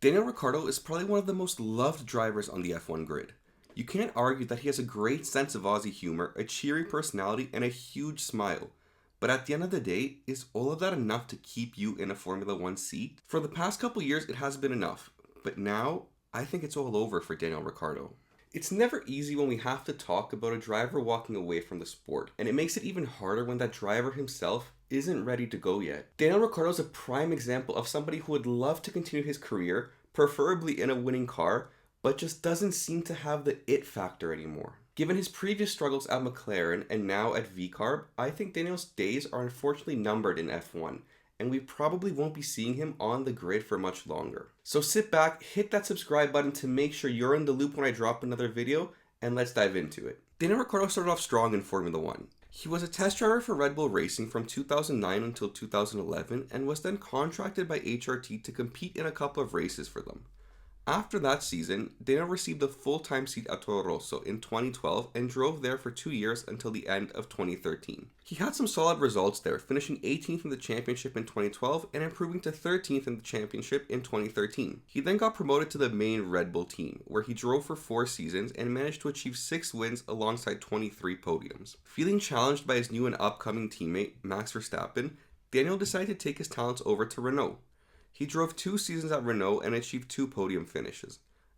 Daniel Ricciardo is probably one of the most loved drivers on the F1 grid. You can't argue that he has a great sense of Aussie humor, a cheery personality, and a huge smile. But at the end of the day, is all of that enough to keep you in a Formula One seat? For the past couple years, it has been enough. But now, I think it's all over for Daniel Ricciardo. It's never easy when we have to talk about a driver walking away from the sport, and it makes it even harder when that driver himself isn't ready to go yet. Daniel Ricciardo is a prime example of somebody who would love to continue his career, preferably in a winning car, but just doesn't seem to have the it factor anymore. Given his previous struggles at McLaren and now at VCARB, I think Daniel's days are unfortunately numbered in F1, and we probably won't be seeing him on the grid for much longer. So sit back, hit that subscribe button to make sure you're in the loop when I drop another video, and let's dive into it. Daniel Ricciardo started off strong in Formula One. He was a test driver for Red Bull Racing from 2009 until 2011 and was then contracted by HRT to compete in a couple of races for them. After that season, Daniel received a full-time seat at Toro Rosso in 2012 and drove there for 2 years until the end of 2013. He had some solid results there, finishing 18th in the championship in 2012 and improving to 13th in the championship in 2013. He then got promoted to the main Red Bull team, where he drove for 4 seasons and managed to achieve 6 wins alongside 23 podiums. Feeling challenged by his new and upcoming teammate, Max Verstappen, Daniel decided to take his talents over to Renault. He drove 2 seasons at Renault and achieved 2 podium finishes.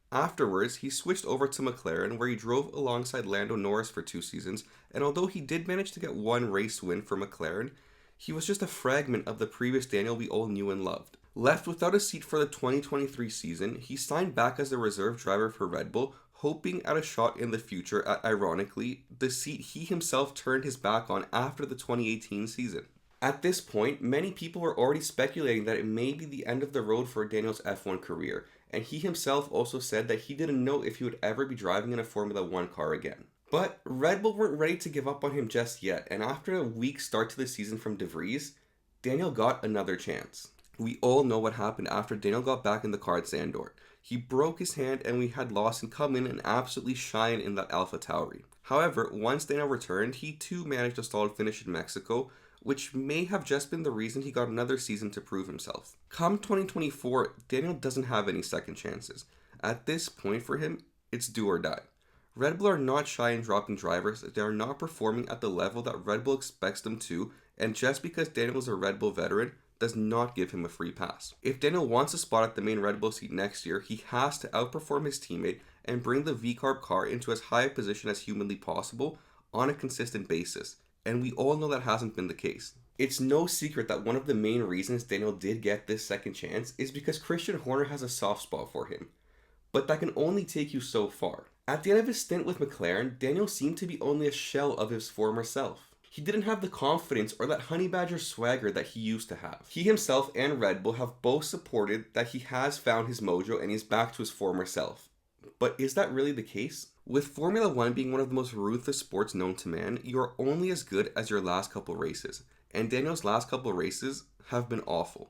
Afterwards, he switched over to McLaren, where he drove alongside Lando Norris for 2 seasons, and although he did manage to get 1 race win for McLaren, he was just a fragment of the previous Daniel we all knew and loved. Left without a seat for the 2023 season, he signed back as a reserve driver for Red Bull, hoping at a shot in the future at, ironically, the seat he himself turned his back on after the 2018 season. At this point, many people were already speculating that it may be the end of the road for Daniel's F1 career, and he himself also said that he didn't know if he would ever be driving in a Formula One car again. But Red Bull weren't ready to give up on him just yet, and after a weak start to the season from De Vries, Daniel got another chance. We all know what happened after Daniel got back in the car at Zandvoort. He broke his hand and we had Lawson come in and absolutely shine in that AlphaTauri. However, once Daniel returned, he too managed a solid finish in Mexico, which may have just been the reason he got another season to prove himself. Come 2024, Daniel doesn't have any second chances. At this point for him, it's do or die. Red Bull are not shy in dropping drivers if they are not performing at the level that Red Bull expects them to, and just because Daniel is a Red Bull veteran does not give him a free pass. If Daniel wants a spot at the main Red Bull seat next year, he has to outperform his teammate and bring the VCARB car into as high a position as humanly possible on a consistent basis. And we all know that hasn't been the case. It's no secret that one of the main reasons Daniel did get this second chance is because Christian Horner has a soft spot for him. But that can only take you so far. At the end of his stint with McLaren, Daniel seemed to be only a shell of his former self. He didn't have the confidence or that honey badger swagger that he used to have. He himself and Red Bull have both supported that he has found his mojo and he's back to his former self. But is that really the case? With Formula One being one of the most ruthless sports known to man, you are only as good as your last couple races, and Daniel's last couple races have been awful.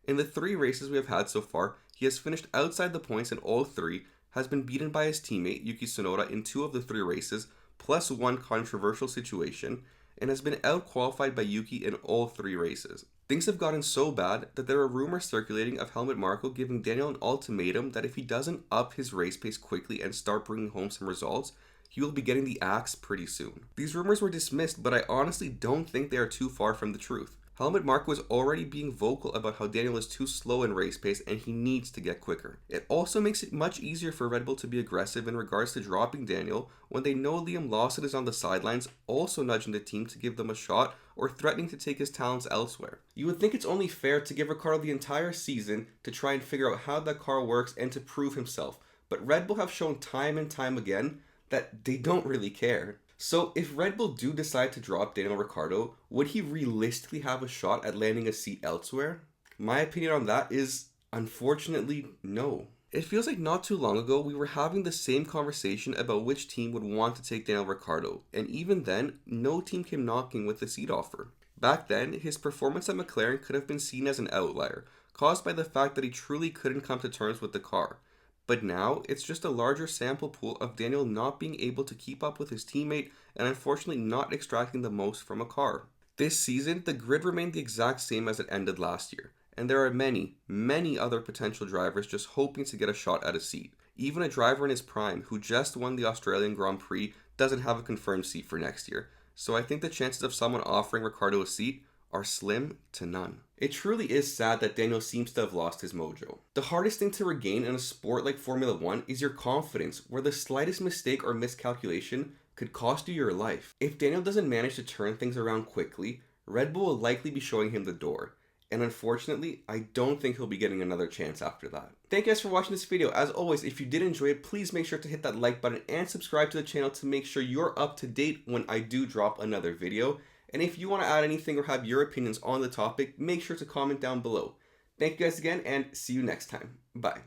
In the 3 races we have had so far, he has finished outside the points in all 3, has been beaten by his teammate Yuki Tsunoda in 2 of the 3 races, plus 1 controversial situation, and has been out-qualified by Yuki in all 3 races. Things have gotten so bad that there are rumors circulating of Helmut Marko giving Daniel an ultimatum that if he doesn't up his race pace quickly and start bringing home some results, he will be getting the axe pretty soon. These rumors were dismissed, but I honestly don't think they are too far from the truth. Helmut Marko is already being vocal about how Daniel is too slow in race pace and he needs to get quicker. It also makes it much easier for Red Bull to be aggressive in regards to dropping Daniel when they know Liam Lawson is on the sidelines, also nudging the team to give them a shot or threatening to take his talents elsewhere. You would think it's only fair to give Ricciardo the entire season to try and figure out how that car works and to prove himself, but Red Bull have shown time and time again that they don't really care. So if Red Bull do decide to drop Daniel Ricciardo, would he realistically have a shot at landing a seat elsewhere? My opinion on that is, unfortunately, no. It feels like not too long ago we were having the same conversation about which team would want to take Daniel Ricciardo, and even then, no team came knocking with a seat offer. Back then, his performance at McLaren could have been seen as an outlier, caused by the fact that he truly couldn't come to terms with the car. But now, it's just a larger sample pool of Daniel not being able to keep up with his teammate and unfortunately not extracting the most from a car. This season, the grid remained the exact same as it ended last year, And there are many, many other potential drivers just hoping to get a shot at a seat. Even a driver in his prime who just won the Australian Grand Prix doesn't have a confirmed seat for next year. So I think the chances of someone offering Ricciardo a seat are slim to none. It truly is sad that Daniel seems to have lost his mojo. The hardest thing to regain in a sport like Formula 1 is your confidence, where the slightest mistake or miscalculation could cost you your life. If Daniel doesn't manage to turn things around quickly, Red Bull will likely be showing him the door. And unfortunately, I don't think he'll be getting another chance after that. Thank you guys for watching this video. As always, if you did enjoy it, please make sure to hit that like button and subscribe to the channel to make sure you're up to date when I do drop another video. And if you want to add anything or have your opinions on the topic, make sure to comment down below. Thank you guys again and see you next time. Bye.